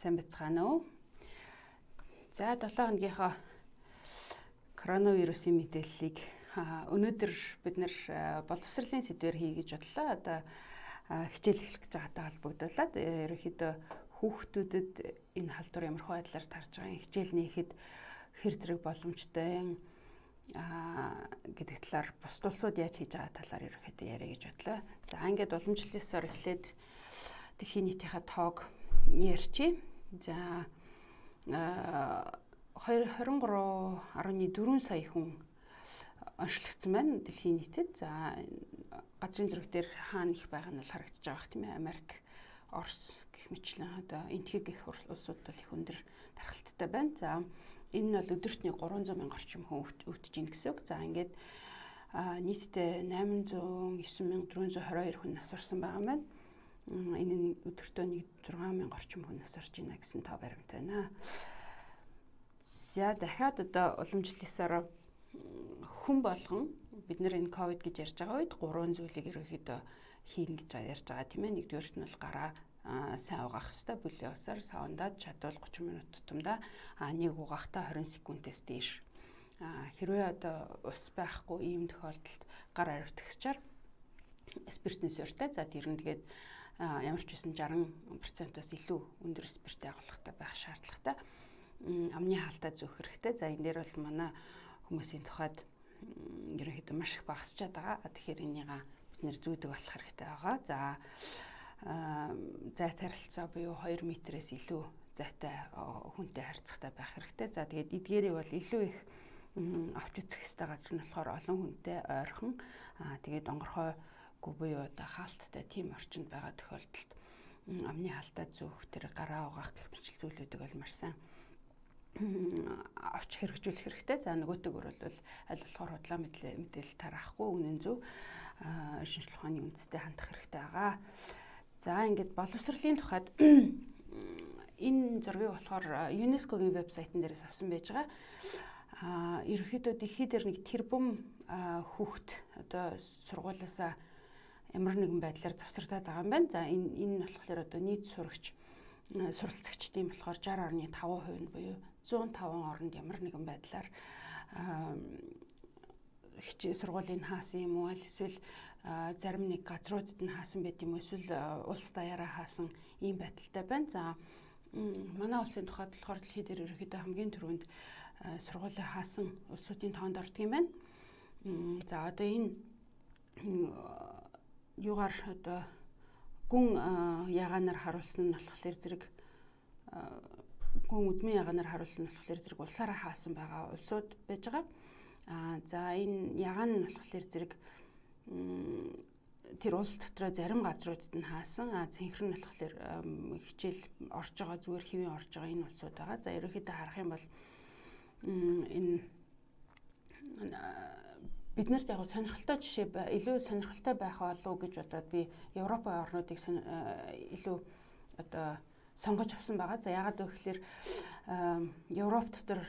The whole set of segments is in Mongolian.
Сайн бацгаана уу? За 7 хоногийнхоо коронавирусын мэдээллийг өнөөдөр бид нэр боловсролын сэдвээр хий гэж бодлоо. Одоо хичээл эхлэх гэж байгаатай холбогдуулаад ерөнхийдөө хүүхдүүдэд энэ халдвар ямар хөө байдлаар тарж байгаа хичээл нээхэд хэр зэрэг боломжтой гэдэг талаар бус тулсууд яаж хийж байгаа талаар ерөнхийдөө яриа гэж бодлоо. За ингээд уламжлалсаар эхлээд дэлхийн нийтийнхээ тоог ярьчих. За 23.4 сая хүн онцлогдсон байна дэлхийн нийтэд. За газрын зураг дээр хаана их байгаа нь бол харагдаж байгаа тийм ээ. Америк, Орос гэх мэтлэн одоо энтхэг гэх улсууд бол их өндөр тархалттай байна. За энэ нь бол өдөртний 300 мянга орчим хүн өвдөж ийн гэсэн үг. За ингээд нийтдээ 809,422 хүн нас орсон байгаа юм байна. Энэ нь өдөртөө 6,000 орчим хүн нас орж байна гэсэн тоо баримттай байна. За дахиад одоо уламжлалсаар хүн болгон бид нэр энэ ковид гэж ярьж байгаа үед 3 зүйлийг ерөнхийдөө хийнэ гэж ярьж байгаа тийм ээ. Нэгдүгээрт нь бол гараа сайн угаах хэрэгтэй, бүлээн усаар саундаад чадвал 30 минут тутамдаа нэг угаахтаа 20 секундээс дээш. Хэрвээ одоо ус байхгүй ийм тохиолдолд гар ариутгачаар спиртний суурьтай за тэр нь тэгээд ямар ч байсан 60%-аас илүү өндөр спирттэй агуулгатай байх шаардлагатай. Амны хаалтаа зөөх хэрэгтэй. За энэ дээр бол манай хүмүүсийн тухайд ерөнхийдөө маш их багасчаад байгаа. Тэгэхээр энийг бид нэр зүүдэг болох хэрэгтэй байгаа. За зайтай харилцаа буюу 2 метрээс илүү зайтай хүнтэй харьцахтай байх хэрэгтэй. За тэгээд эдгээрийг бол илүү их авч үзэх хэрэгтэй газар нь болохоор олон хүнтэй ойрхон тэгээд онгорхой буюу одоо хаалттай тийм орчинд байгаа тохиолдолд амны хаалтаа зөөх тэр гараа угаах гэх мэт зүйлүүдийг бол маш сайн авч хэрэгжүүлэх хэрэгтэй. За нөгөөтэйгөр бол аль болохоор худлаа мэдээлэл тараахгүй үнэн зөв шинжилгээ ухааны үндэстэй хандах хэрэгтэй байгаа. За ингээд боловсролын тухайд энэ зургийг болохоор ЮНЕСКОгийн вебсайтн дээрээс авсан байж байгаа. Ерөнхийдөө дэлхий дээр нэг тэрбум хүүхэд одоо сургуулиасаа ямар нэгэн байдлаар завсартаад байгаа юм байна. За энэ болохоор одоо нийт суралцагчдын болохоор 60.5% нь буюу 105 оронд ямар нэгэн байдлаар хичээл сургуулийн хаасан юм уу эсвэл зарим нэг газруудад нь хаасан байт юм уу эсвэл улс даяараа хаасан ийм байдалтай байна. За манай улсын тухайд болохоор дэлхий дээр ерөнхийдөө хамгийн түрүүнд сургуулийн хаасан улсуудын тоонд ордог юм байна. За одоо энэ юугаар одоо гүн ягаанаар харуулсан нь болохоор зэрэг гүн үдмийн ягаанаар харуулсан нь болохоор зэрэг улсаараа хаасан байгаа улсууд байж байгаа. За энэ ягаан нь болохоор зэрэг тэр улс дотроо зарим газруудад нь хаасан. Цэнхэр нь болохоор хичээл орж байгаа зүгээр хэвийн орж байгаа энэ улсууд байгаа. За ерөнхийдөө харах юм бол энэ бид нарт яг сонирхолтой жишээ илүү сонирхолтой байх болов гэж бодоод би Европын орнуудыг илүү одоо сонгож авсан байгаа. За яагаад вэ гэхээр Европ дотор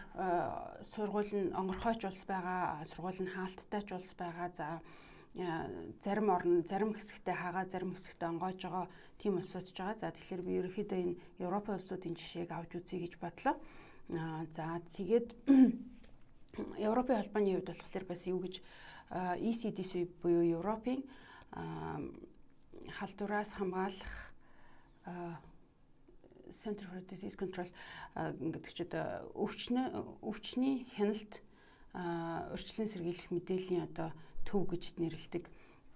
сургууль нь онгорхойч улс байгаа, сургууль нь хаалттайч улс байгаа. За зарим хэсэгтээ хагаа, зарим хэсэгтээ онгойж байгаа тийм улсууд ч байгаа. За тэгэхээр би ерөнхийдөө энэ Европын улсуудын жишээг авч үзье гэж бодлоо. За тэгээд Европын холбооны хувьд болохоор бас юу гэж ECDC буюу Европын халдвараас хамгаалах Center for Disease Control гэдэг чинь өвчний хяналт урьдчилан сэргийлэх мэдээллийн одоо төв гэж нэрлэдэг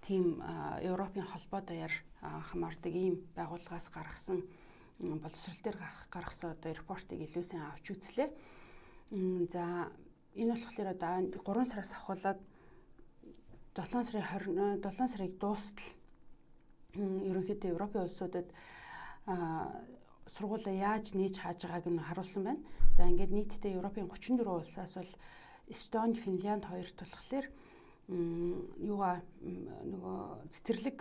тийм Европын холбоо даяар хамаардаг ийм байгууллагаас гаргасан боловсрол дээр гаргасан одоо репортыг илүү сайн авч үзлээ. За энэ болохоор одоо 3 сараас ахуулаад 7 сарыг дуустал ерөнхийдөө Европын улсуудад сургуулаа яаж нээж хааж байгааг нь харуулсан байна. За ингээд нийтдээ Европын 34 улсаас бол Эстони, Финлянд хоёрт болохоор цэцэрлэг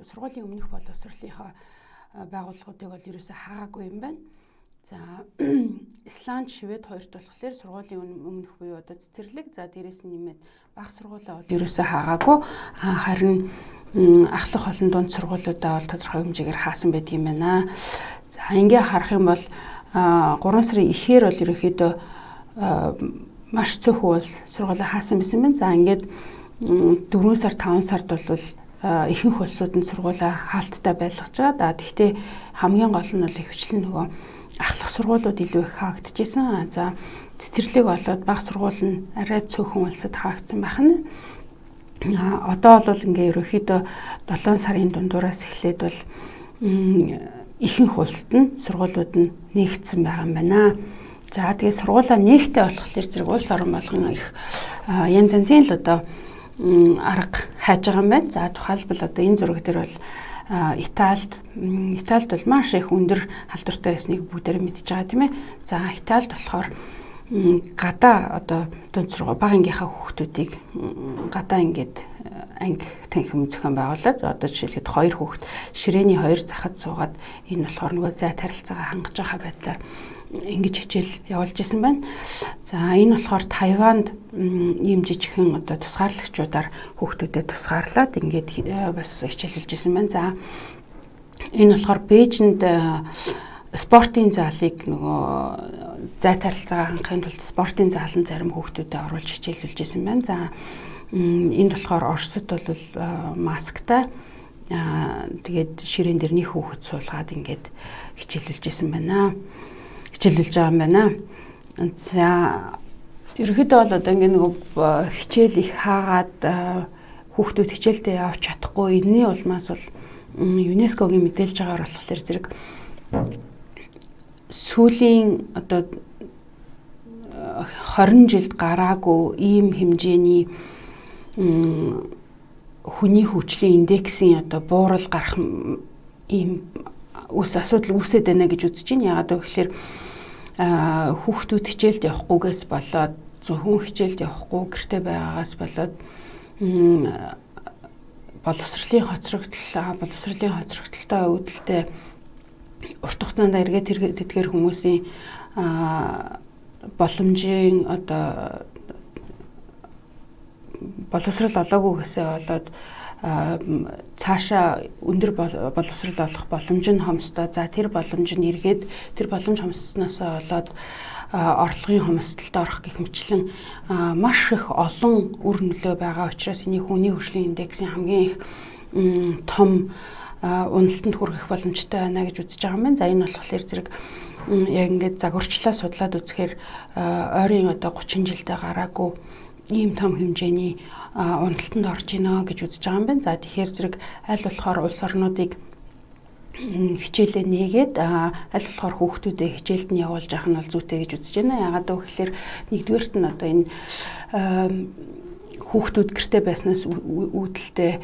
сургуулийн өмнөх боловсролынхаа байгууллагуудыг бол ерөөсөө хаагаагүй юм байна. За Исланд, Швед хоёрт болохоор сургуулийн өмнөх буюу одоо цэцэрлэг за дээрээс нь нэмээд бага сургуулаа бол ерөөсөө хаагаагүй харин ахлах олон дунд сургуулиудаа бол тодорхой хэмжээгээр хаасан байдаг юм байна. За ингээ харах юм бол 3 сарын ихээр бол ерөнхийдөө маш цөөхөн улс сургуулаа хаасан байсан байна. За ингээд 4 сар 5 сард бол ихэнх улсууд нь сургуулаа хаалттай байлгаж байгаа. Гэхдээ хамгийн гол нь бол ихэвчлэн нөгөө ахлах сургуулиуд илүү их хаагдчихсан. За цэцэрлэг болоод бага сургууль нь арай цөөхөн улсад хаагдсан байх нь. Одоо бол ингээ ерөнхийдөө 7 сарын дундуураас эхлээд бол ихэнх улсад нь сургуулиуд нь нээгдсэн байгаа юм байна. За тэгээ сургуулаа нээгтэй болохоор зэрэг улс орон болгон их янз янзын л одоо арга хайж байгаа юм байна. За тухайлбал одоо энэ зураг дээр бол Италид бол маш их өндөр халдвартай байсныг бүгдээр мэдж байгаа тийм ээ. За Италид болохоор гадаа одоо дунд сургууль бага ангийнхаа хүүхдүүдийг гадаа ингээд анги танхим зохион байгуулаад за одоо жишээлбэл 2 хүүхд ширээний 2 захад суугаад энэ болохоор нөгөө зай тарилцаагаа хангаж байгаа байдлаар ингэж хичээл явуулж исэн байна. За энэ болохоор Тайванд ийм жижигхэн одоо тусгаарлагчдаар хүүхдүүдэд тусгаарлаад ингээд бас хичээлүүлж исэн байна. За энэ болохоор Бээжинд спортын залыг нөгөө зай тарилцаагаа хангахын тулд спортын заалан зарим хүүхдүүдэд оруулж хичээлүүлж исэн байна. За энд болохоор Оросд бол масктай тэгээд ширээн дээр нэг хүүхэд суулгаад ингээд хичээлүүлж исэн байна. Хичээлүүлж байгаа юм байна. За ерөнхийдөө бол одоо ингээд нөгөө хичээл их хаагаад хүүхдүүд хичээлдээ явж чадахгүй энэний улмаас бол ЮНЕСКОгийн мэдээлж байгаагаар болохоор зэрэг сүүлийн одоо 20 жилд гараагүй ийм хэмжээний хүний хүчлийн индексийн одоо буурал гарах ийм асуудал үүсээд байна гэж үзэж байна. Яагаад гэвэл хүүхдүүд хичээлд явахгүйгээс болоод зөвхөн хичээлд явахгүй гэртээ байгаагаас болоод боловсролын хоцрогдолтой үүдэлтэй урт хугацаанд эргээд тэдгээр хүмүүсийн боломжийн одоо боловсрол олоогүйгээсээ болоод цаашаа өндөр боловсрол олох боломж нь хомсдоо. За тэр боломж нь эргээд тэр боломж хомссноос болоод орлогын хомсдолд орох гэх мэтлэн маш их олон үр нөлөө байгаа учраас энийг хүний хөгжлийн индексийн хамгийн их том уналтанд хүргэх боломжтой байна гэж үзэж байгаа юм байна. За энэ болохоор зэрэг яг ингээд загварчлаа судлаад үзэхээр ойрын одоо 30 жилдээ гараагүй ийм том хэмжээний уналтанд орж ийнэ гэж үзэж байгаа юм байна. За тэгэхээр зэрэг аль болохоор улс орнуудыг хичээлээ нээгээд аль болохоор хүүхдүүдээ хичээлд нь явуулж явах нь бол зүйтэй гэж үзэж байна. Яагаад гэвэл нэгдүгээрт нь одоо энэ хүүхдүүд гэртээ байснаас үүдэлтэй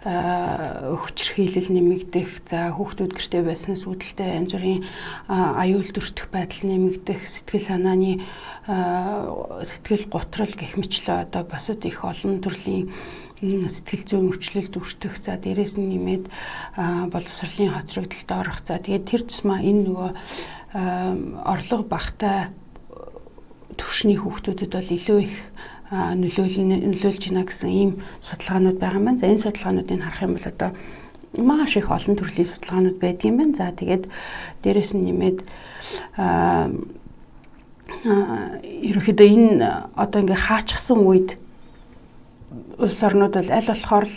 хүчирхийлэл нэмэгдэх, за хүүхдүүд гэртээ байснаас үүдэлтэй янз бүрийн аюул дүртэх байдал нэмэгдэх, сэтгэл санааны сэтгэл готрол гэх мэтлээ одоо босод их олон төрлийн сэтгэл зүйн өвчлөлд өртөх, за дээрэс нь нэмээд боловсролын хоцрогдолд орох. За тэгээд тэр тусмаа энэ нөгөө орлого багтай төвшний хүүхдүүдэд бол илүү их нөлөөлж байна гэсэн ийм судалгаанууд байгаа юм байна. За энэ судалгаануудыг харах юм бол одоо маш их олон төрлийн судалгаанууд байдаг юм байна. За тэгээд дээрэс нь нэмээд ерөнхийдөө энэ одоо ингээ хаачихсан үед улс орнууд бол аль болохоор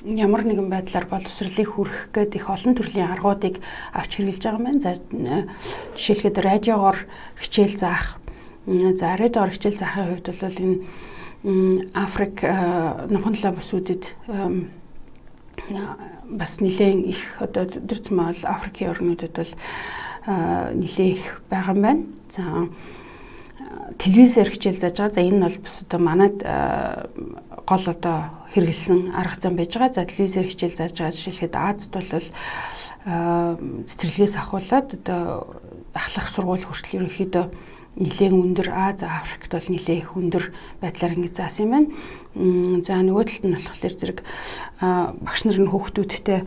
ямар нэгэн байдлаар боловсролыг хүргэх гээд их олон төрлийн аргуудыг авч хэрэгжилж байгаа юм байна. За жишээлхэд радиогоор хичээл заах. За радиогоор хичээл заахын хувьд бол энэ Африк нуханлаа бүсүүдэд бас нэлээд их одоо дөрцмөл Африкийн орнуудад бол нэлээд их байгаа юм байна. За телевизээр хичээл зааж байгаа. За энэ нь бол бас одоо манайд гол одоо хэрэгэлсэн арга зам байж байгаа. За телевизээр хичээл зааж байгаа жишээлхэд Азад бол цэцэрлэгээс ахуулаад одоо ахлах сургууль хүртэл ерөнхийдөө нэлээд өндөр Африкт бол нэлээд их өндөр байдлаар ингэ заасан юм байна. За нөгөө талд нь болохоор зэрэг багш нар нь хүүхдүүдтэй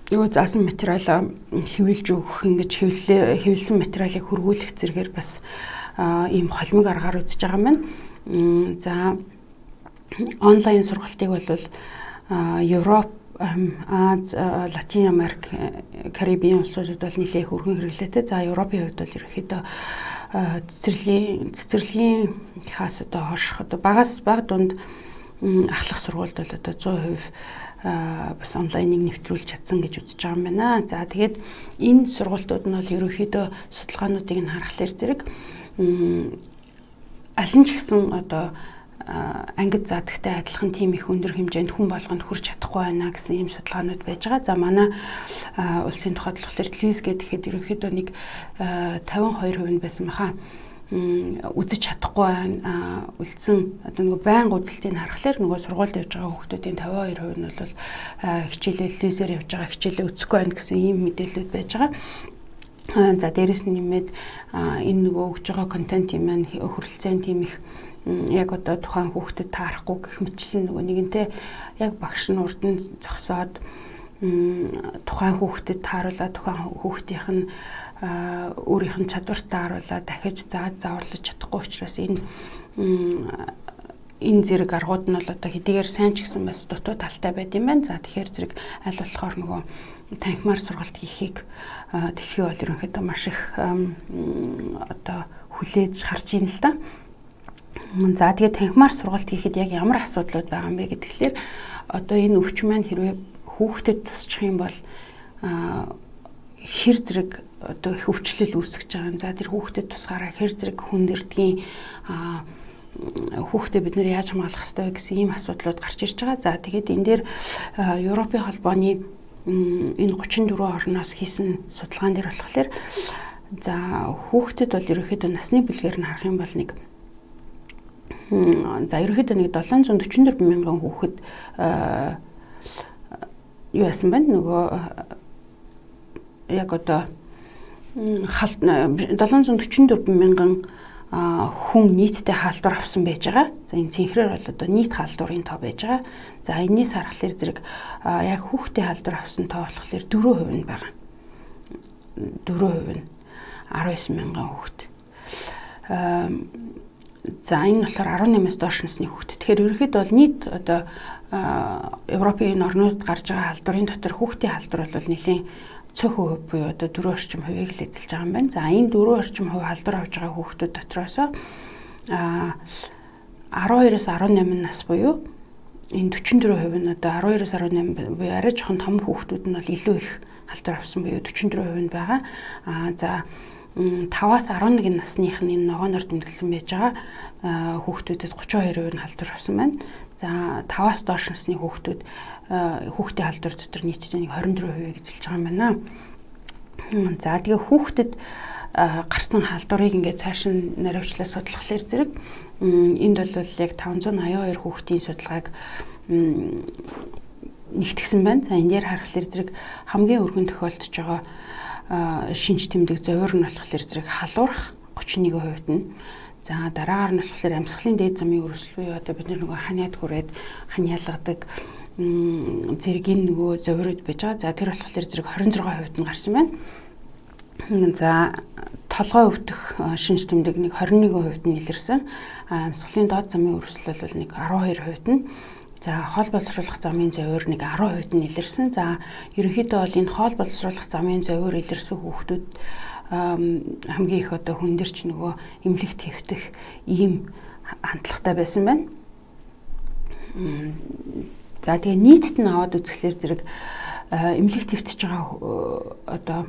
нөгөө заасан материалаа хэвлэж өгөх ингэж хэвлсэн материалыг хөргүүлэх зэрэгээр бас ийм холимог аргаар үзэж байгаа юм байна. За онлайн сургалтыг бол Европ Аз, Латин Америк, Карибын улсуудад бол нэлээд хөргөн хэрэглээтэй. За Европын хувьд бол ерөнхийдөө цэцэрлэгийн хаас одоо хойших одоо багаас бага дунд ахлах сургуульд бол одоо 100% бас онлайныг нэвтрүүлж чадсан гэж үзэж байгаа юм байна. За тэгээд энэ сургуультууд нь бол ерөнхийдөө судалгаануудыг нь харахаар зэрэг аль нь ч гэсэн одоо ангид заадагтай адилхан тийм их өндөр хэмжээнд хүн болгонд хүрч чадахгүй байна гэсэн ийм судалгаанууд байж байгаа. За манай улсын тухайд болохоор телевиз гэхэд ерөнхийдөө нэг 52% нь байсан баха. Үзэж чадахгүй байна. Үлдсэн одоо нөгөө байнга үзэлтийг харахаар нөгөө сургуульд явж байгаа хүүхдүүдийн 52% нь бол хичээлээ телевизээр явж байгаа, хичээлээ үзэхгүй байна гэсэн ийм мэдээлэлүүд байж байгаа. За дээрэс нь нэмээд энэ нөгөө өгж байгаа контентын маань хүрэлцэн тийм их яг одоо тухайн хүүхдэд таарахгүй гэх мэтлэн нөгөө нэгэнтээ яг багш нь урд нь зогсоод тухайн хүүхдэд тааруулаад тухайн хүүхдийнх нь өөрийнх нь чадварт тааруулаад дахиж зааварлаж чадахгүй учраас энэ зэрэг аргууд нь бол одоо хэдийгээр сайн ч гэсэн бас дутуу талтай байд юм байна. За тэгэхээр зэрэг аль болохоор нөгөө танхимаар сургалт хийхийг дэлхий бол ерөнхийдөө маш их одоо хүлээж харж ийн л да. За тэгээд танхимаар сургалт хийхэд яг ямар асуудлууд байгаа юм бэ гэхэлэр одоо энэ өвч маань хэрвээ хүүхдэд тусчих юм бол хэр зэрэг одоо их өвчлөл үүсгэж байгаа юм. За тэр хүүхдэд тусгаараа хэр зэрэг хүн дэрдгийн хүүхдэд бид нэр яаж хамгаалах ёстой гэсэн ийм асуудлууд гарч ирж байгаа. За тэгээд энэ дээр Европын холбооны энэ 34 орноос хийсэн судалгаан дээр болохоор за хүүхдэд бол ерөнхийдөө насны бүлгээр нь харах юм бол нэг за ерөнхийдөө нэг 744 мянган хүүхэд юу яасан байна нөгөө яг одоо 744 мянган хүн нийтдээ халдвар авсан байж байгаа. За энэ цэнхрээр бол одоо нийт халдварын тоо байж байгаа. За энэс харахаар зэрэг яг хүүхдийн халдвар авсан тоо болохоор 4% нь байгаа. 4% нь 19 мянган хүүхэд. За энэ болохоор 18-аас доош насны хүүхэд. Тэгэхээр ерөнхийдөө бол нийт одоо Европын орнууд гарч байгаа халдварын дотор хүүхдийн халдвар бол нэлийн цөөхөн хувь буюу одоо 4 орчим хувийг л эзэлж байгаа юм байна. За энэ 4 орчим хувь халдвар авж байгаа хүүхдүүд дотроос 12-оос 18 нас буюу энэ 44% нь одоо 12-оос 18 буюу арай жоохон том хүүхдүүд нь бол илүү их халдвар авсан буюу 44% нь байгаа. За 5-аас 11 насных нь энэ ногооноор тэмдэглэсэн байж байгаа хүүхдүүдэд 32% нь халдвар авсан байна. За 5-аас доош насны хүүхдүүд хүүхдийн халдвар дотор нийтдээ нэг 24% эзэлж байгаа юм байна. За тэгээ хүүхдэд гарсан халдварыг ингээд цааш нь наривчлаад судлахлаар зэрэг энд бол яг 582 хүүхдийн судалгааг нэгтгэсэн байна. За энэ дээр харахаар зэрэг хамгийн өргөн тохиолдож байгаа шинж тэмдэг зовир нь болохоор зэрэг халуурах 31% нь. За дараагаар нь болохоор амьсгалын дээд замын өрсөл буюу одоо бид нөгөө ханиад хүрээд ханиалгадаг зэргийн нөгөө зовирууд байж байгаа. За тэр болохоор зэрэг 26% нь гарсан байна. За толгой өвдөх шинж тэмдэг нэг 21% нь илэрсэн. Амьсгалын доод замын өрсөл бол нэг 12% нь. За хоол боловсруулах замын зовир нэг 10% нь илэрсэн. За ерөнхийдөө бол энэ хоол боловсруулах замын зовир илэрсэн хүүхдүүд хамгийн их одоо хүндэрч нөгөө эмнэлэгт хэвтэх ийм хандлагатай байсан байна. За тэгээ нийтэд нь аваад үзэхлээр зэрэг эмнэлэгт хэвтэж байгаа одоо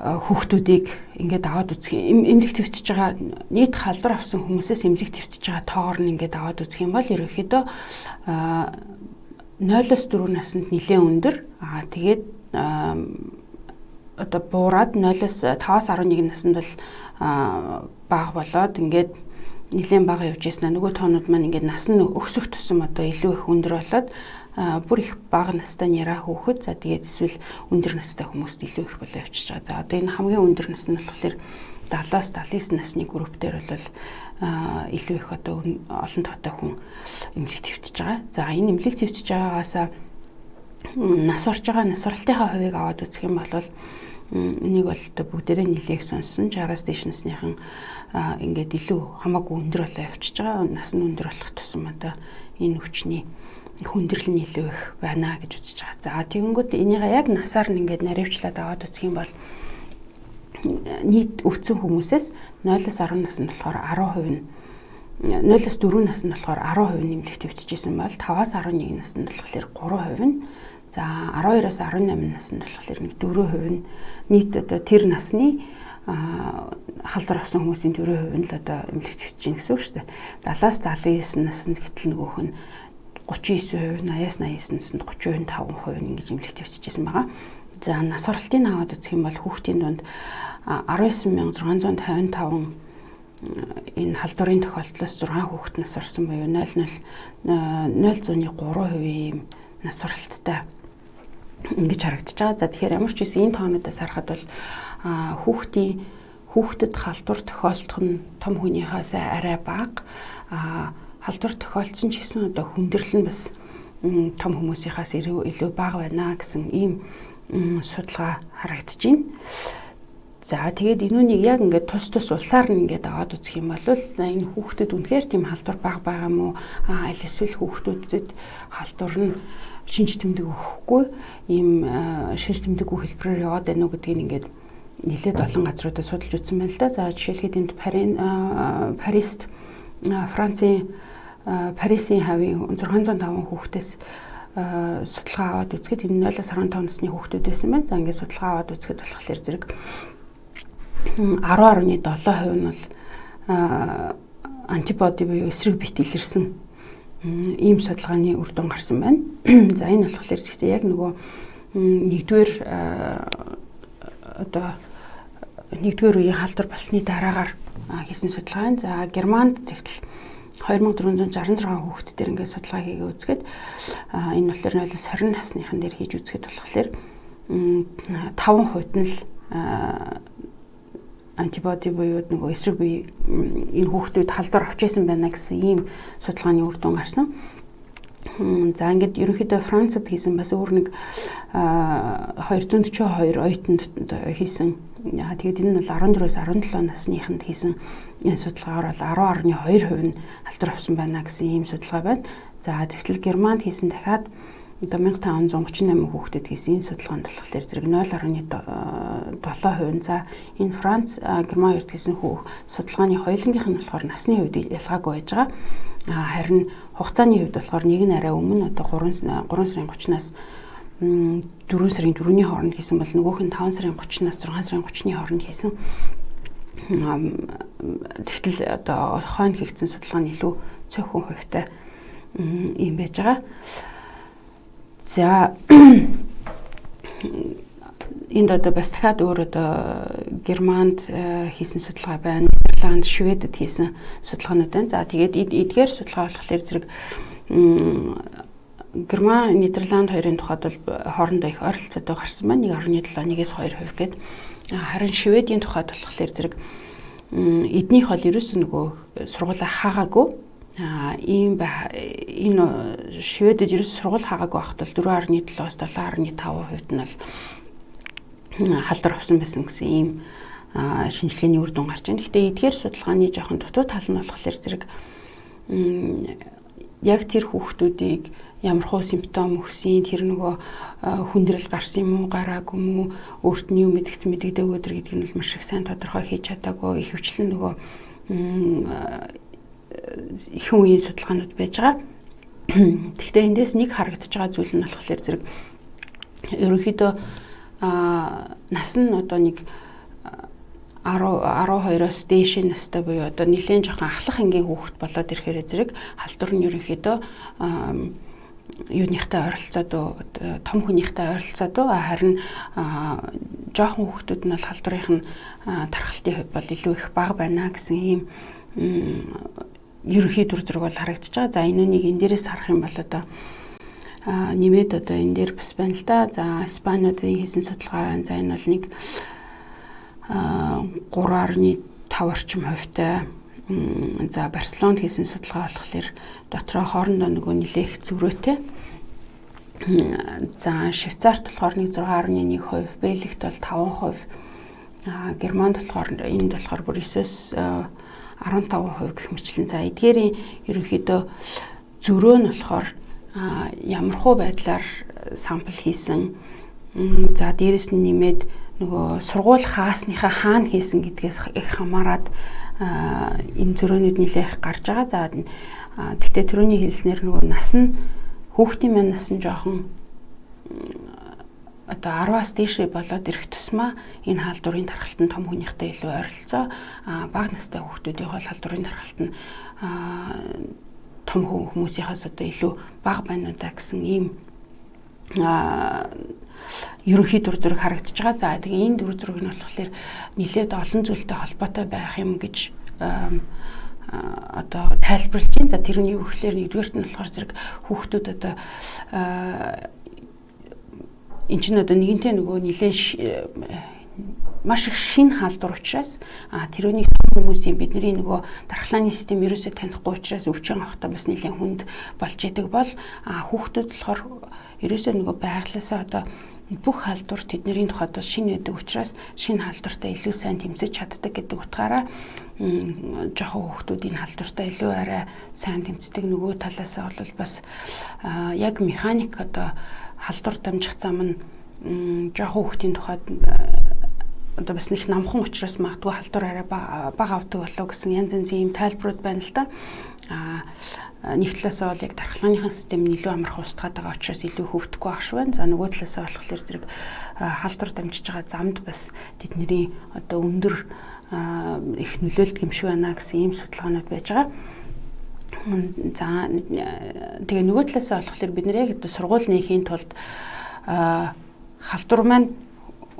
хүүхдүүдийг ингээд аваад үзэх эмнэлэгт хэвтэж байгаа нийт халдвар авсан хүмүүсээс эмнэлэгт хэвтэж байгаа тоогоор нь ингээд аваад үзэх юм бол ерөнхийдөө 0-4 наснд нэлээд өндөр тэгээд одоо буураад 0-5-аас 11 наснд бол бага болоод ингээд нэлээд бага явж ирсэн. Нөгөө тоонууд маань ингээд нас нь өсөх тусам одоо илүү их өндөр болоод бүр их бага настай няраа хүүхэд за тэгээд эсвэл өндөр настай хүмүүст илүү их болоо явчихж байгаа. За одоо энэ хамгийн өндөр нас нь болохоор 70-аас 79 насны групп дээр бол илүү их одоо олон тоотой хүн эмнэлэгт хэвтэж байгаа. За энэ эмнэлэгт хэвтэж байгаагаас нас орж байгаа нас оролтынхаа хувийг аваад үзэх юм бол энийг бол одоо бүгдээрээ нэлээх сонссон 60-аас дээш насныхан ингээд илүү хамаагүй өндөр болоо явчихж байгаа. Нас нь өндөр болох тусам одоо энэ хүчний хүндрэл нь илүү их байна гэж үзэж байгаа. За тэгэнгүүт энийг яг насаар нь ингээд наривчлаад аваад үзэх юм бол нийт өвцөн хүмүүсээс 0-10 наснд болохоор 10% нь 0-4 наснд болохоор 10% нэмэлт төвчжсэн бол 5-11 наснд болохоор 3% нь за 12-18 наснд болохоор 4% нь нийт одоо тэр насны халдвар авсан хүмүүсийн 4% нь л одоо нэмэлт төвчж гин гэсэн үг шүү дээ. 70-79 наснд гэтэл нөгөөх нь 39%, 80-89 наснд 35% ингэж нэмэлт төвчжсэн байгаа. За нас оролтын аваад үзэх юм бол хүүхдийн дунд 19655 энэ халдварын тохиолдлоос 6 хүүхэд нас орсон буюу 0.03% ийм нас оролттой ингэж харагдаж байгаа. За тэгэхээр ямар ч үсэн энэ тоонуудаас харахад бол хүүхдэд халдвар тохиолдох нь том хүнийхээс арай бага. Халдвар тохиолдсон ч гэсэн одоо хүндрэл нь бас том хүмүүсийнхээс илүү бага байна гэсэн ийм судалгаа харагдаж байна. За тэгээд энүүнийг яг ингээд тус улсаар нь ингээд аваад үзэх юм бол энэ хүүхдэд үнэхээр тийм халдвар бага байгаа мó аль эсвэл хүүхдүүдэд халдвар нь шинж тэмдэг өгөхгүй ийм шинж тэмдэггүй хэлбэрээр яваад байна уу гэдгийг ингээд нэлээд олон газруудад судалж үзсэн байна л да. За жишээлхэд энд Парист Францын Парисын хавийн 605 хүүхдээс судалгаа аваад үзэхэд энэ 0-15 насны хүүхдүүд байсан байна. За ингээд судалгаа аваад үзэхэд болохоор зэрэг 10.7% нь бол антибоди буюу эсрэг бит илэрсэн ийм судалгааны үр дүн гарсан байна. За энэ болохоор гэхдээ яг нөгөө нэгдүгээр үеийн халдвар болсны дараагаар хийсэн судалгаа байна. За Германд тэгтэл 2466 хүүхэд дээр ингээд судалгаа хийгээ үзэхэд энэ болохоор 0-20 насныхан дээр хийж үзэхэд болохоор 5% нь л антибоди буюу нөгөө эсрэг бие энэ хүүхдүүд халдвар авч ирсэн байна гэсэн ийм судалгааны үр дүн гарсан. За ингээд ерөнхийдөө Францад хийсэн бас өөр нэг 242 оюутанд хийсэн. Тэгээд энэ нь бол 14-17 насныханд хийсэн энэ судалгаагаар бол 10.2% нь халдвар авсан байна гэсэн ийм судалгаа байна. За тэгтэл Германд хийсэн дахиад 1538 хүүхдэд хийсэн энэ судалгаанд болохоор зэрэг 0.7%. За энэ Франц, Герман хоёрт хийсэн судалгааны хоёулангийнх нь болохоор насны хувьд ялгаагүй байж байгаа. Харин хугацааны хувьд болохоор нэг нь арай өмнө одоо 3 сарын 30-наас 4 сарын 4-ний хооронд хийсэн бол нөгөөх нь 5 сарын 30-наас 6 сарын 30-ны хооронд хийсэн. Тэгтэл одоо хойно хийгдсэн судалгаа нь илүү цөөхөн хувьтай юм байж байгаа. За энд одоо бас дахиад өөр одоо Германд хийсэн судалгаа байна. Нидерланд, Шведэд хийсэн судалгаанууд байна. За тэгээд эдгээр судалгаа болохоор зэрэг Герман, Нидерланд хоёрын тухайд бол хоорондоо их ойролцоотой гарсан байна. 1.7-1-2% гээд. Харин Шведийн тухайд болохоор зэрэг эднийх бол ерөөсөө нөгөө сургуулаа хаагаагүй. Энэ Шведэд ерөөс сургууль хаагаагүй байхад бол 4.7-оос 7.5% нь бол халдвар авсан байсан гэсэн ийм шинжилгээний үр дүн гарч байна. Гэхдээ эдгээр судалгааны жоохон дутуу тал нь болохоор зэрэг яг тэр хүүхдүүдийг ямархуу симптом өгсөн, тэр нөгөө хүндрэл гарсан юм уу, гараагүй юм уу, өөрт нь юу мэдэгдээгүй өдр гэдгийг нь бол маш их сайн тодорхой хийж чадаагүй, их хвчлэн нөгөө их үеийн судалгаанууд байж байгаа. Гэхдээ эндээс нэг харагдаж байгаа зүйл нь болохоор зэрэг ерөнхийдөө нас нь одоо нэг 12-оос дээш настай буюу одоо нэлээд жоохон ахлах ангийн хүүхэд болоод ирэхээр зэрэг халдвар нь ерөнхийдөө юуныхтай ойролцоодоо том хүнийхтэй ойролцоодоо харин жоохон хүүхдүүд нь бол халдварынх нь тархалтын хувьд бол илүү их бага байна гэсэн ийм ерөнхий дүр зураг бол харагдаж байгаа. За энэнийг энэ дээрээс харах юм бол одоо нэмээд одоо энэ дээр бас байна л да. За Испаниудын хийсэн судалгаа байна. За энэ бол нэг 3.5 орчим хувьтай. За Барселонд хийсэн судалгаа болохоор дотроо хоорондоо нөгөө нэлээх зүрөөтэй. За Швейцарт болохоор 6.1%, Бельгикт бол 5%, Германд болохоор энд болохоор бүр 9-с 15% гэх мэтлэн. За эдгээрийн ерөнхийдөө зөрөө нь болохоор ямархуу байдлаар сампл хийсэн. За дээрэс нь нэмээд нөгөө сургууль хаасныхаа хаана хийсэн гэдгээс их хамаарат энэ зөрөөнүүд нэлээх гарч байгаа. За тэгтээ түрүүний хэлснээр нөгөө нас нь хүүхдийн маань нас нь жоохон одоо 10-аас дээшээ болоод ирэх тусмаа энэ халдварын тархалт нь том хүнийхтэй илүү ойролцоо. Бага настай хүүхдүүдийн бол халдварын тархалт нь том хүмүүсийнхээс одоо илүү бага байна уу гэсэн ийм ерөнхий дүр зураг харагдаж байгаа. За тэгээ энэ дүр зураг нь болохоор нэлээд олон зүйлтэй холбоотой байх юм гэж одоо тайлбарлаж байна. За тэрний юу гэхээр нэгдүгээрт нь болохоор зэрэг хүүхдүүд одоо энэ чинь одоо нэгэнтээ нөгөө маш их шинэ халдвар учраас тэрүүний хүмүүсийн бидний нөгөө дархлааны систем ерөөсөө танихгүй учраас өвчин авахтаа бас нэлээд хүнд болж идэг бол хүүхдүүд болохоор ерөөсөө нөгөө байглаасаа одоо бүх халдвар тэдний тухайд шинэ байдаг учраас шинэ халдвартай илүү сайн тэмцэж чаддаг гэдэг утгаараа жоохон хүүхдүүд энэ халдвартай илүү арай сайн тэмцдэг. Нөгөө талаасаа бол бас яг механик одоо халдвар дамжих зам нь жоохон хүүхдийн тухайд одоо бас нэг намхан учраас магадгүй халдвар арай бага авдаг болов гэсэн янз янзын юм тайлбарууд байна л да. Нэг талаасаа бол яг дархлааныхаа систем нь илүү амархан устгаад байгаа учраас илүү хөвдөхгүй ах шиг байна. За нөгөө талаасаа болохоор зэрэг халдвар дамжиж байгаа замд бас тэдний одоо өндөр их нөлөөлдөг юм шиг байна гэсэн ийм судалгаанууд байж байгаа. За тэгээ нөгөө талаасаа болохоор бид нэр яг одоо сургууль нээхийн тулд халдвар маань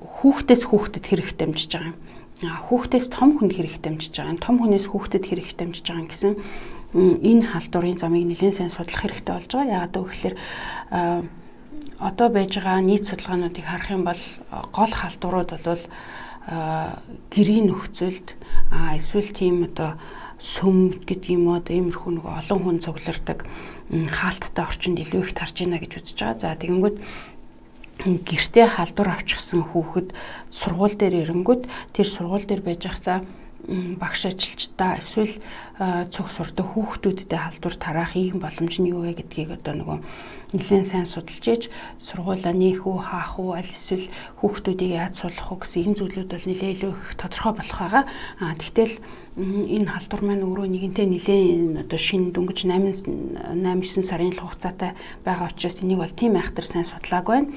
хүүхдээс хүүхдэд хэрэг дамжиж байгаа юм. Хүүхдээс том хүнд хэрэг дамжиж байгаа. Том хүнээс хүүхдэд хэрэг дамжиж байгаа гэсэн энэ халдварын замыг нэлээд сайн судлах хэрэгтэй болж байгаа. Яагаад гэвэл одоо байж байгаа нийт судалгаануудыг харах юм бол гол халдварууд бол гэрийн нөхцөлд эсвэл тийм одоо сүм гэдэг юм уу одоо иймэрхүү нэг олон хүн цуглардаг хаалттай орчинд илүү их тарж байна гэж үзэж байгаа. За тэгэнгүүт гэртээ халдвар авчихсан хүүхэд сургууль дээр ирэнгүүт тэр сургууль дээр байж байхдаа багш ажилчдаа эсвэл цуг сурдаг хүүхдүүдтэй халдвар тараах ийм боломж нь юу вэ гэдгийг одоо нөгөө нэлээд сайн судалж ээж сургуулаа нээх үү хаах уу аль эсвэл хүүхдүүдийг яаж суулгах уу гэсэн энэ зүйлүүд бол нэлээд илүү их тодорхой болох байгаа. Тэгтэл энэ халдвар маань өөрөө нэгэнтээ нэлээд одоо шинэ дөнгөж 8-9 сарын л хугацаатай байгаа учраас энийг бол тийм айхтар сайн судлааг байна.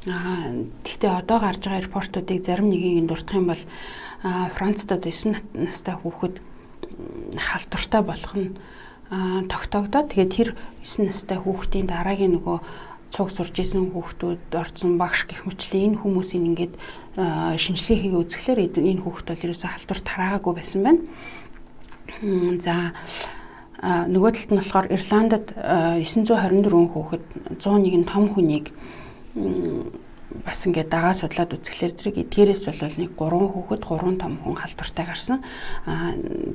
Тэгтээ одоо гарч байгаа репортуудыг зарим нэгийг дурдах юм бол Францад одоо 9 настай хүүхэд халдвартай болох нь тогтоогдоод тэгээд тэр 9 настай хүүхдийн дараагийн нөгөө цуг сурж исэн хүүхдүүд орсон багш гэх мэтлээ энэ хүмүүсийн ингээд шинжилгээ хийгээ үзэхлээр энэ хүүхд бол ерөөсөө халдвар тараагаагүй байсан байна. За нөгөө талд нь болохоор Ирландад 924 хүүхэд 101 том хүнийг бас ингээд дагаа судлаад үзэхлээр зэрэг эдгээрээс бол нэг 3 хүүхэд 3 том хүн халдвартай гарсан.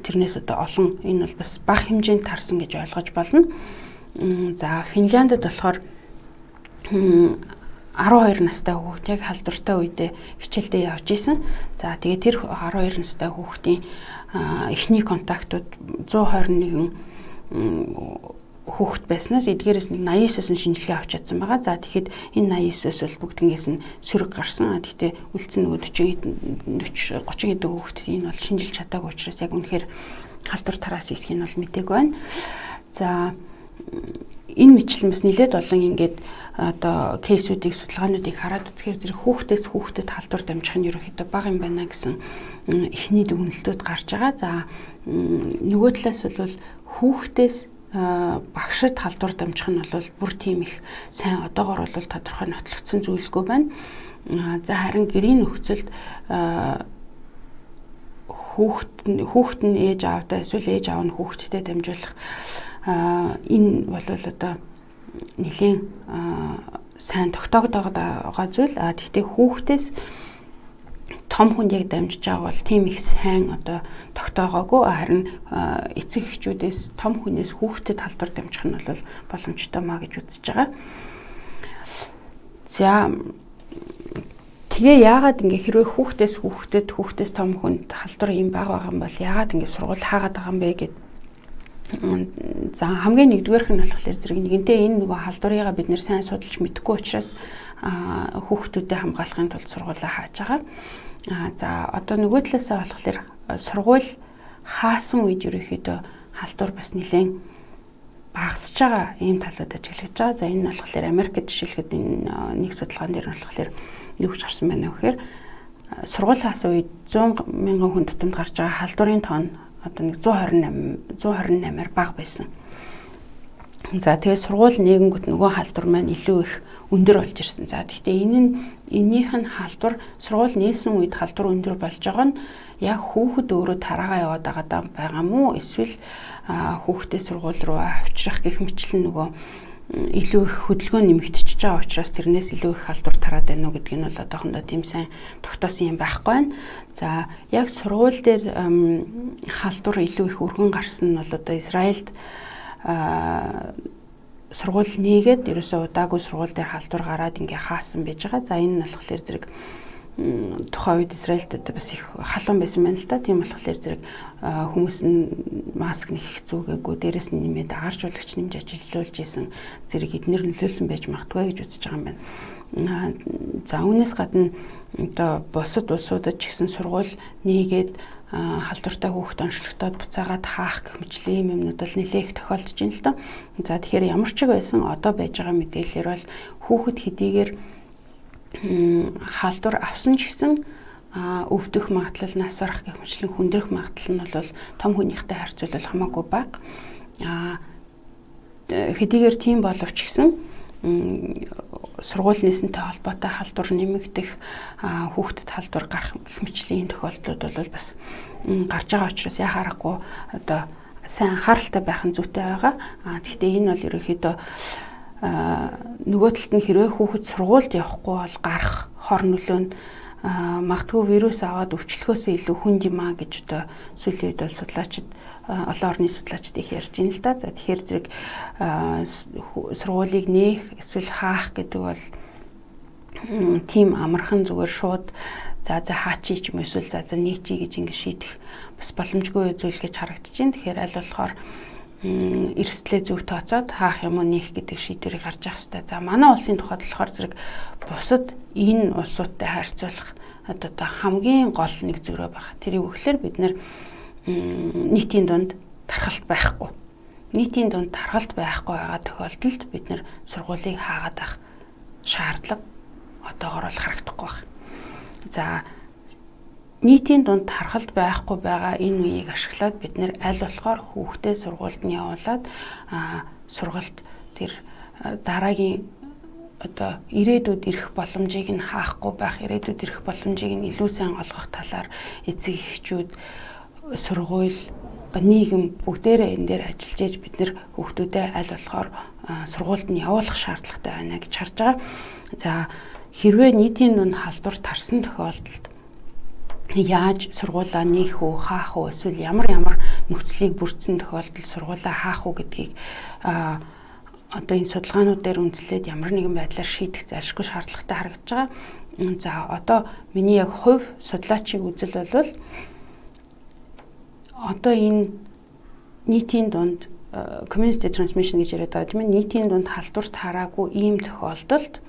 Тэрнээс одоо олон энэ бол бас бага хэмжээнд тарсан гэж ойлгож болно. За Финляндд болохоор 12 настай хүүхэд яг халдвартай үедээ хичээлдээ явж исэн. За тэгээ тэр 12 настай хүүхдийн эхний контактууд 121 хүүхэд байснаас эдгээрээс нэг 89-аас нь шинжилгээ авч чадсан байгаа. За тэгэхэд энэ 89-аас бол бүгднгээс нь сөрөг гарсан. Гэхдээ үлдсэн нөгөө 30 хэдэн хүүхэд энэ бол шинжилж чадаагүй учраас яг үнэхээр халдвар тараас хийск нь бол мтэйг байна. За энэ мэтлэн бас нэлээд олон ингээд одоо кейсүүдийг судалгаануудыг хараад үзэхээр зэрэг хүүхдээс хүүхдэд халдвар дамжих нь ерөнхийдөө бага юм байна гэсэн эхний дүгнэлтүүд гарч байгаа. За нөгөө талаас бол хүүхдээс багшид халдвар дамжих нь бол бүр тийм их сайн одоогоор бол тодорхой нотлогдсон зүйлгүй байна. За харин гэрийн нөхцөлд хүүхэд нь ээж аавдаа эсвэл ээж аав нь хүүхэдтэй дамжуулах энэ бол одоо нэлийн сайн тогтоогдоод байгаа зүйл. Гэхдээ хүүхдээс том хүнд яг дамжиж байгаа бол тийм их сайн одоо тогтоогоогүй. Харин эцэг эхчүүдээс том хүнээс хүүхдэд халдвар дамжих нь бол боломжтой маа гэж үзэж байгаа. За тэгээ яагаад ингээ хэрвээ хүүхдээс том хүнд халдвар юм байгаа юм бол яагаад ингээ сургууль хаагаад байгаа юм бэ гэд За хамгийн нэгдүгээрх нь болохоор зэрэг нэгэнтээ энэ нөгөө халдварыгаа бид нэр сайн судалж мэдэхгүй учраас хүүхдүүдэд хамгаалахын тулд сургуулаа хааж байгаа. За одоо нөгөө талаасаа болохоор сургууль хаасан үед ерөөхдөө халдвар бас нэлээд багасж байгаа ийм талууд ажиглаж байгаа. За энэ нь болохоор Америкт жишээлхэд энэ нэг судалгаан дээр нь болохоор юу гэж гарсан байна вэ гэхээр сургууль хаасан үед 100 мянган хүн тутамд гарч байгаа халдварын тоон одоо нэг 128-аар бага байсан. За тэгээд сургууль нэгэнгүүт нөгөө халдвар маань илүү их өндөр болж ирсэн. За гэхдээ энэнийх нь халдвар сургууль нээсэн үед халдвар өндөр болж байгаа нь яг хүүхэд өөрөө тараагаа яваад байгаа мó эсвэл хүүхдээ сургууль руу авчрах гэх мэтлэн нөгөө илүү их хөдөлгөөн нэмэгдчихэж байгаа учраас тэрнээс илүү их халдвар тараад байна уу гэдг нь бол одоохондоо тийм сайн тогтоосон юм байхгүй байна. За яг сургууль дээр халдвар илүү их өргөн гарсан нь бол одоо Израильд сургууль нээгээд ерөөсөө удаагүй сургууль дээр халдвар гараад ингээ хаасан байж байгаа. За энэ нь болохоор зэрэг тухайн үед Израильд бас их халуун байсан байна л да. Тийм болохоор зэрэг хүмүүс нь маск нэх зүгээгүй, дээрэс нь нэмээд агаар жуулагч нэмж ажиллуулж исэн зэрэг эднэр нөлөөлсөн байж магадгүй гэж үзэж байгаа юм байна. За үүнээс гадна одоо бусад улсуудад ч гэсэн сургууль нээгээд халдвартай хүүхэд онцлогдоод буцаагаад хаах гэх мэт ийм юмнууд бол нэлээд их тохиолдож байна л да. За тэгэхээр ямар ч шиг байсан одоо байж байгаа мэдээлэлээр бол хүүхэд хэдийгээр халдвар авсан ч гэсэн өвдөх магадлал, нас барах гэх мэтлэн хүндрэх магадлал нь бол том хүнийхтэй харьцуулбал хамаагүй бага. Хэдийгээр тийм боловч гэсэн сургууль нээсэнтэй холбоотой халдвар нэмэгдэх, хүүхдэд халдвар гарах гэх мэтлийн тохиолдлууд бол бас гарч байгаа учраас яхаарахгүй одоо сайн анхааралтай байх нь зүйтэй байгаа. Гэхдээ энэ бол ерөнхийдөө нөгөө талд нь хэрвээ хүүхэд сургуульд явахгүй бол гарах хор нөлөө нь магадгүй вирус аваад өвчлөхөөсөө илүү хүнд юм аа гэж одоо сүүлийн үед бол судлаачид олон орны судлаачид их ярьж байна л да. За тэгэхээр зэрэг сургуулийг нээх эсвэл хаах гэдэг бол тийм амархан зүгээр шууд за хаачи ч юм эсвэл за нээчи гэж ингэ шийдэх бас боломжгүй зүйл гэж харагдаж байна. Тэгэхээр аль болохоор эрсдлээ зөв тооцоод хаах юм уу нээх гэдэг шийдвэрийг гаргаж авах хэрэгтэй. За манай улсын тухайд болохоор зэрэг бусад энэ улсуудтай харьцуулах одоо хамгийн гол нэг зөрөө байна. Тэрийг өгөхлөөр бид нэр нийтийн дунд тархалт байхгүй. Нийтийн дунд тархалт байхгүй байгаа тохиолдолд бид нэр сургуулийг хаагаад авах шаардлага одоогоор бол харагдахгүй байна. За нийтийн дунд тархалт байхгүй байгаа энэ үеийг ашиглаад бид нэр аль болохоор хүүхдээ сургуульд нь явуулаад сургалт тэр дараагийн одоо ирээдүйд ирэх боломжийг нь хаахгүй байх, ирээдүйд ирэх боломжийг нь илүү сайн олгох талаар эцэг эхчүүд, сургууль, нийгэм бүгдээрээ энэ дээр ажиллаж ээж бид нэр хүүхдүүдээ аль болохоор сургуульд нь явуулах шаардлагатай байна гэж харж байгаа. За хэрвээ нийтийн дунд халдвар тарсан тохиолдолд яаж сургуулаа нээх үү, хаах уу, эсвэл ямар нөхцөлийг бүрдсэн тохиолдолд сургуулаа хаах уу гэдгийг одоо энэ судалгаанууд дээр үндэслээд ямар нэгэн байдлаар шийдэх зайлшгүй шаардлагатай харагдаж байгаа. За одоо миний яг хувь судлаачийн үзэл бол одоо энэ нийтийн дунд community transmission гэж яриад байгаа тийм ээ, нийтийн дунд халдвар тараагүй ийм тохиолдолд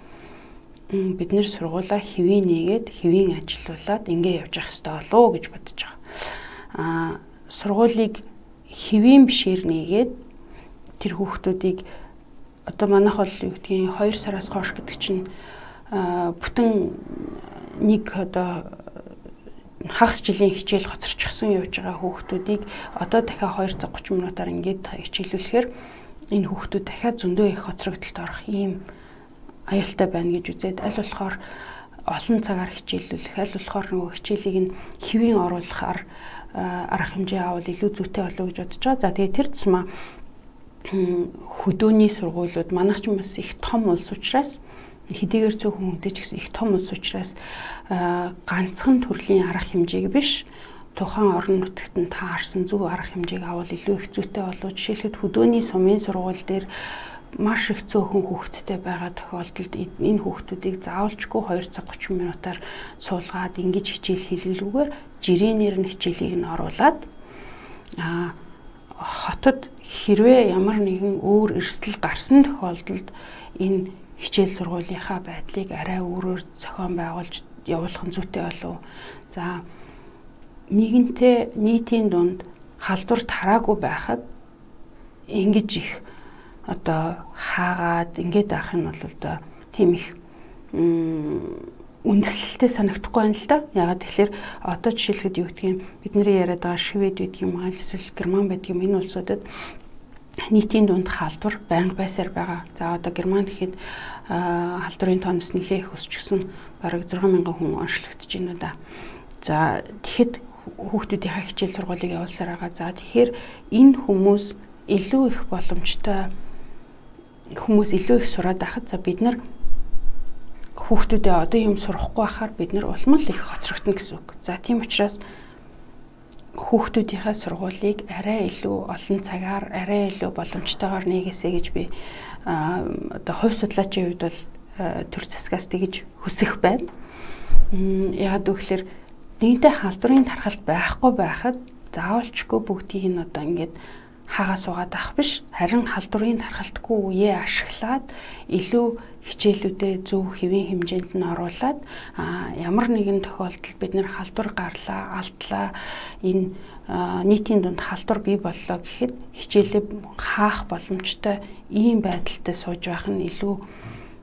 бид нэр сургуулаа хэвийн нээгээд хэвийн ажиллуулад ингэ явж явах хэрэгтэй болов уу гэж бодож байгаа. Сургуулийг хэвийн бишээр нээгээд тэр хүүхдүүдийг одоо манайх бол юу гэдгийг 2 сараас хойш гэдэг чинь бүтэн нэг одоо хагас жилийн хичээл хоцорчихсон явж байгаа хүүхдүүдийг одоо дахиад 2 цаг 30 минутаар ингээд хичээлүүлэхээр энэ хүүхдүүд дахиад зөндөө их хоцрогдолд орох ийм аюултай байна гэж үзээд аль болохоор олон цагаар хичээлүүлэх, аль болохоор нөгөө хичээлийг нь хэвийн оруулахаар арга хэмжээ авал илүү зүйтэй болов уу гэж бодож байгаа. За тэгээд тэр тусмаа хөдөөний сургуулиуд манайх ч бас их том улс учраас хэдийгээр цөөхөн хүнтэй ч гэсэн их том улс учраас ганцхан төрлийн арга хэмжээг биш тухайн орон нутагт нь таарсан зөв арга хэмжээг авал илүү их зүйтэй болов уу. Жишээлбэл хөдөөний сумын сургууль дээр маш их цөөхөн хүүхэдтэй байгаа тохиолдолд энэ хүүхдүүдийг заавалчгүй 2 цаг 30 минутаар суулгаад ингэж хичээл хийлгэлгүйгээр жирээнээр нь хичээлийг нь оруулаад хотод хэрвээ ямар нэгэн өөр эрсдэл гарсан тохиолдолд энэ хичээл сургуулийнхаа байдлыг арай өөрөөр зохион байгуулж явуулах нь зүйтэй болов. За нэгэнтээ нийтийн дунд халдвар тараагүй байхад ингэж их одоо хаагаад ингэж байх нь бол одоо тийм их үндэслэлтэй санагдахгүй байна л да. Ягаад тэгэхээр одоо жишээлхэд юу гэдгийг бидний яриад байгаа Швед гэдэг юм аа эсвэл Герман байдаг юм, энэ улсуудад нийтийн дунд халдвар байнга байсаар байгаа. За одоо Герман гэхэд халдварын тооноос нэлээд их өсчихсөн. Бараг 6,000 хүн онцлогдож байна да. За тэгэхэд хүүхдүүдийнхээ хичээл сургуулийг явуулсаар байгаа. За тэгэхээр энэ хүмүүс илүү их боломжтой хүмүүс илүү их сураад байхад за бид нар хүүхдүүдээ одоо юм сурахгүй байхаар бид нар улам л их хоцрогдно гэсэн үг. За тийм учраас хүүхдүүдийнхээ сургуулийг арай илүү олон цагаар арай илүү боломжтойгоор нэгээсэй гэж би одоо хувь судлаачийн хувьд бол төр засгаас тэгж хүсэх байна. Яагаад гэвэл нэгэнтээ халдварын тархалт байхгүй байхад заавалчгүй бүгдийг нь одоо ингээд хаагаа суугаад авах биш, харин халдварын тархалтгүй үеэ ашиглаад илүү хичээлүүдэд зөв хэвийн хэмжээнд нь оруулаад ямар нэгэн тохиолдолд бид нэр халдвар гарлаа, алдлаа, энэ нийтийн дунд халдвар бий боллоо гэхэд хичээлээ хаах боломжтой ийм байдалтай сууж байх нь илүү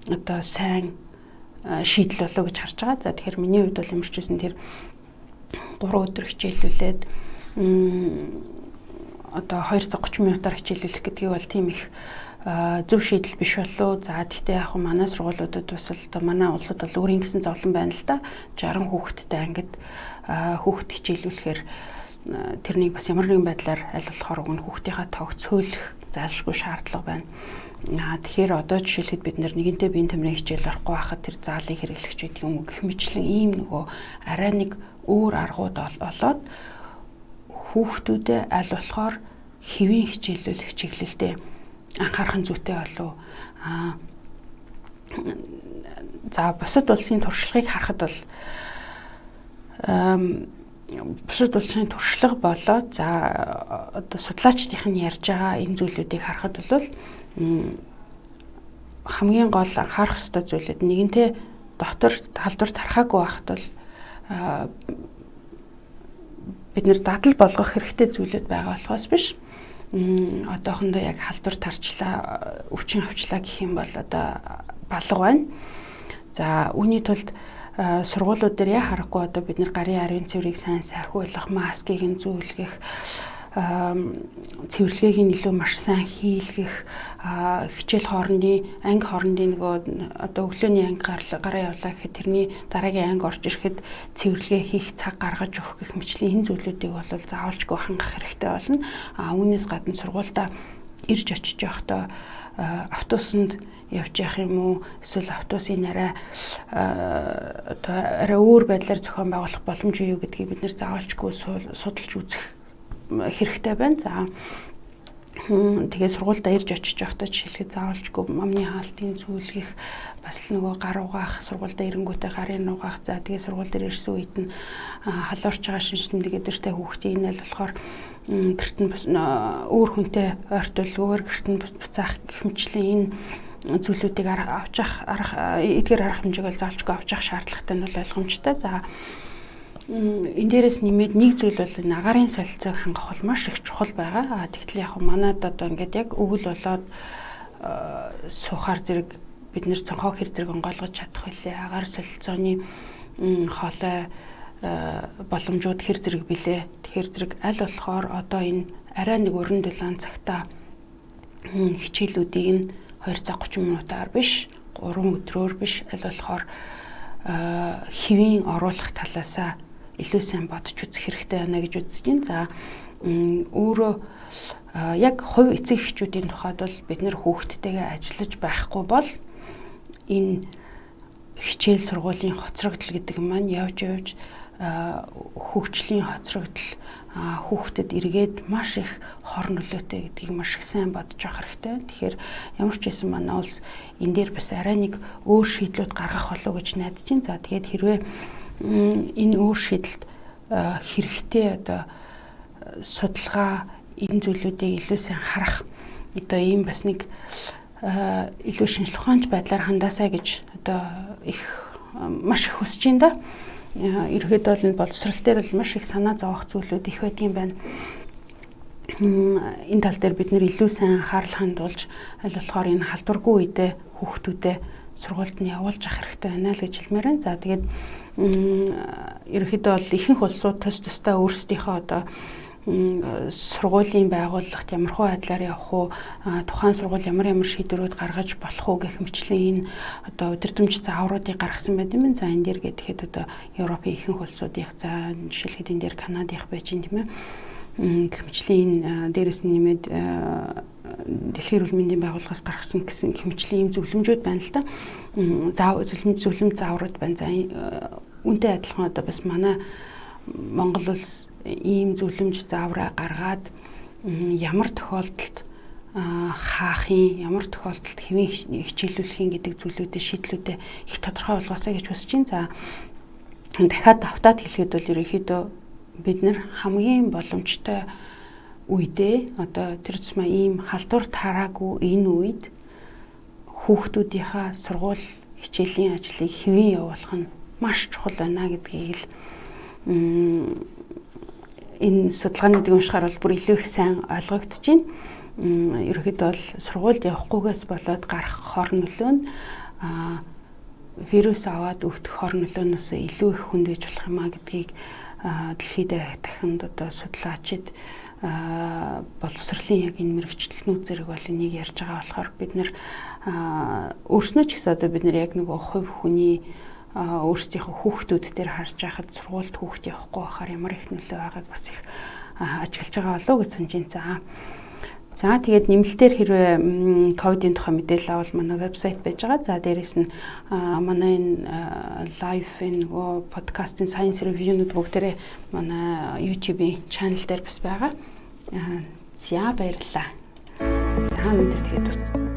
одоо сайн шийдэл болоо гэж харж байгаа. За тэгэхээр миний хувьд бол ямар ч байсан тэр 3 өдөр хичээлүүлээд одоо 230 минутаар хичээлүүлэх гэдгийг бол тийм их зөв шийдэл биш болов. За тэгтээ яг манай сургуулиудад бас одоо манай улсад бол өөрийн гэсэн зовлон байна л да. 60 хүүхэдтэй ангид хүүхэд хичээлүүлэхээр тэрнийг бас ямар нэгэн байдлаар аль болохоор уг нь хүүхдийнхаа тоог цөөлөх зайлшгүй шаардлага байна. Тэгэхээр одоо жишээлхэд бид нэгэнтээ биеийн тамирын хичээл орохгүй байхад тэр заалыг хэрэглэгч гэдэг юм уу гэх мэтлэн ийм нөгөө арай нэг өөр аргууд олоод хүүхдүүдэд аль болохоор хэвийн хичээлүүлэх чиглэлдээ анхаарах нь зүйтэй болов. За бусад улсын туршлагыг харахад бол бусад улсын туршлага болоод за одоо судлаачдын ярьж байгаа энэ зүйлүүдийг харахад бол хамгийн гол анхаарах ёстой зүйлүүд нэгэнтээ дотор халдвар тархаагүй байхад бол бид нэр дадал болгох хэрэгтэй зүйлүүд байгаа болохоос биш. Одоохондоо яг халдвар тарчлаа, өвчин авчлаа гэх юм бол одоо балга байна. За үүний тулд сургуулиуд дээр яа харахгүй одоо бид нар гарын ариун цэврийг сайн сайхуулах, маскыг нь зүүлгэх, цэвэрлэгийг нь илүү маш сайн хийлгэх, хичээл хоорондын анги хоорондын нөгөө одоо өглөөний анги гараа явлаа гэхэд тэрний дараагийн анги орж ирэхэд цэвэрлэгээ хийх цаг гаргаж өгөх гэх мэтлийн энэ зүйлүүдийг бол заавалжгүй хангах хэрэгтэй болно. Үүнээс гадна сургуультай ирж очиж явахдаа автобусанд явж явах юм уу эсвэл автобусын арай одоо арай өөр байдлаар зохион байгуулах боломж юу гэдгийг бид нэр заавалжгүй судалж үзэх хэрэгтэй байна. За тэгээ сургуультай ирж очиж явахдаа жишээлхэд заавалжгүй амны хаалтын зүүлгэх, бас нөгөө гар угаах, сургуультай ирэнгүүтээ гарын угаах, за тэгээ сургууль дээр ирсэн үед нь халуурч байгаа шинжлэхийн гэдэртэй хүүхдийн энэ л болохоор гэрт нь өөр хүнтэй ойртуулгүйгээр гэрт нь буцаах гэх мэтлийн энэ зүйлүүдийг эдгээр арга хэмжээг бол заавалжгүй авч явах шаардлагатай нь бол ойлгомжтой. За энэ дээрээс нэмээд нэг зүйл бол агарын солилцоог хангах бол маш их чухал байгаа. Тэгтэл яг манайд одоо ингээд яг өвөл болоод суухаар зэрэг бид нэр цонхоо хэр зэрэг онгойлгож чадах вүлээ. Агаар солилцооны хоолой боломжууд хэр зэрэг билээ. Тэгэхээр зэрэг аль болохоор одоо энэ арай нэг өрн дулаан цагтаа хичээлүүдийг нь 2 цаг 30 минутаар биш, 3 өдрөөр биш, аль болохоор хэвийн оруулах талаасаа илүү сайн бодож үзэх хэрэгтэй байна гэж үзэж байна. За өөрөө яг хувь эцэг эхчүүдийн тухайд бол бид нэр хүүхдтэйгээ ажиллаж байхгүй бол энэ хичээл сургуулийн хоцрогдол гэдэг маань явж хөгжлийн хоцрогдол хүүхдэд эргээд маш их хор нөлөөтэй гэдгийг маш их сайн бодож авах хэрэгтэй. Тэгэхээр ямар ч байсан манай улс энэ дээр бас арай нэг өөр шийдлүүд гаргах болов уу гэж найдаж байна. За тэгээд хэрвээ энэ өөр шийдэлд хэрэгтэй одоо судалгаа энэ зүйлүүдийг илүү сайн харах одоо ийм бас нэг илүү шинжлэх ухаанч байдлаар хандаасаа гэж одоо их маш их хүсэж байна да. Ерөнхийдөө бол энэ боловсрал дээр бол маш их санаа зовох зүйлүүд их байдгийн байна. Энэ тал дээр бид нэр илүү сайн анхаарал хандуулж аль болохоор энэ халдваргүй үедээ хүүхдүүдэд сургуульд нь явуулж авах хэрэгтэй байна л гэж хэлмээр байна. За тэгээд ерөнхийдөө бол ихэнх улсууд тус тусдаа өөрсдийнхөө одоо сургуулийн байгууллагт ямархуу байдлаар явах уу, тухайн сургууль ямар шийдвэрүүд гаргаж болох уу гэх мэтлийн энэ одоо удирдамж заавруудыг гаргасан байт юм. За энэ дээр гэхэд одоо Европын ихэнх улсуудын за жишээлхэд энэ дээр Канадын байж юм тийм ээ. Гэх мэтлийн дээрэс нь нэмээд Дэлхийн эрүүл мэндийн байгууллагаас гаргасан гэсэн хэмжлийн зөвлөмжүүд байна л да. Зөвлөм зааврууд байна. За үүнтэй адилхан одоо бас манай Монгол улс ийм зөвлөмж заавраа гаргаад ямар тохиолдолд хаахын, ямар тохиолдолд хэвэн хичээлүүлэхийн гэдэг зүйлүүдээ шийдлүүдээ их тодорхой болгоосаа гэж хүсэж байна. За дахиад давтаад хэлэхэд бол ерөнхийдөө бид нэр хамгийн боломжтой үедээ одоо тэр зүйн ийм халдвар тараагүй энэ үед хүүхдүүдийнхаа сургууль хичээлийн ажлыг хэвэн явуулах нь маш чухал байна гэдгийг л энэ судалгаануудыг уншихаар бол бүр илүү их сайн ойлгогдож байна. Ерөнхийдөө бол сургуульд явахгүйгээс болоод гарах хор нөлөө нь вирус аваад өвдөх хор нөлөөнөөс илүү их хүндэж болох юм а гэдгийг дэлхийд дахинд одоо судлаачид боловсролын яг энэ мэрэгчлэнүүд зэрэг бол энийг ярьж байгаа болохоор бид нэр өөрснөө ч гэсэн одоо бид нэр яг нэг хувь хүний өөрсдийнхөө хүүхдүүд дээр харж байхад сургуульд хүүхд явахгүй байхаар ямар их нөлөө байгааг бас их ажиглаж байгаа болов уу гэж санаж байна. За тэгээд нэмэлтээр хэрвээ ковидын тухай мэдээлэл авал манай вебсайт байж байгаа. За дээрэс нь манай энэ лайв энэ подкастын Science Review-нууд бүгдээрээ манай YouTube-ийн channel дээр бас байгаа. За баярлалаа. За өнөөдөр тэгээд